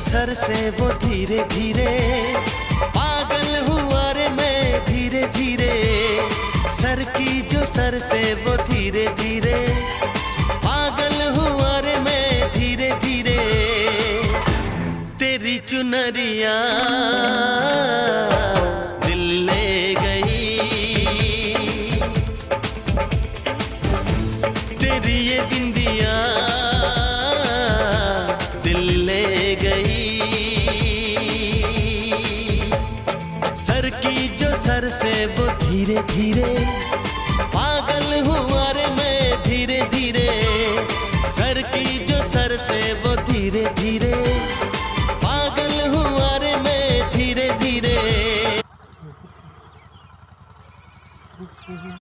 Sir से वो धीरे धीरे पागल हुआ रे मैं धीरे धीरे। सर की जो सर से वो धीरे धीरे पागल हुआ रे मैं धीरे धीरे। तेरी चुनरिया दिल ले गई, तेरी ये बिंदिया दिल ले गई। सर की जो सर से वो धीरे धीरे पागल हुआ रे मैं धीरे धीरे। सर की जो सर से वो धीरे धीरे पागल हुआ रे मैं धीरे धीरे।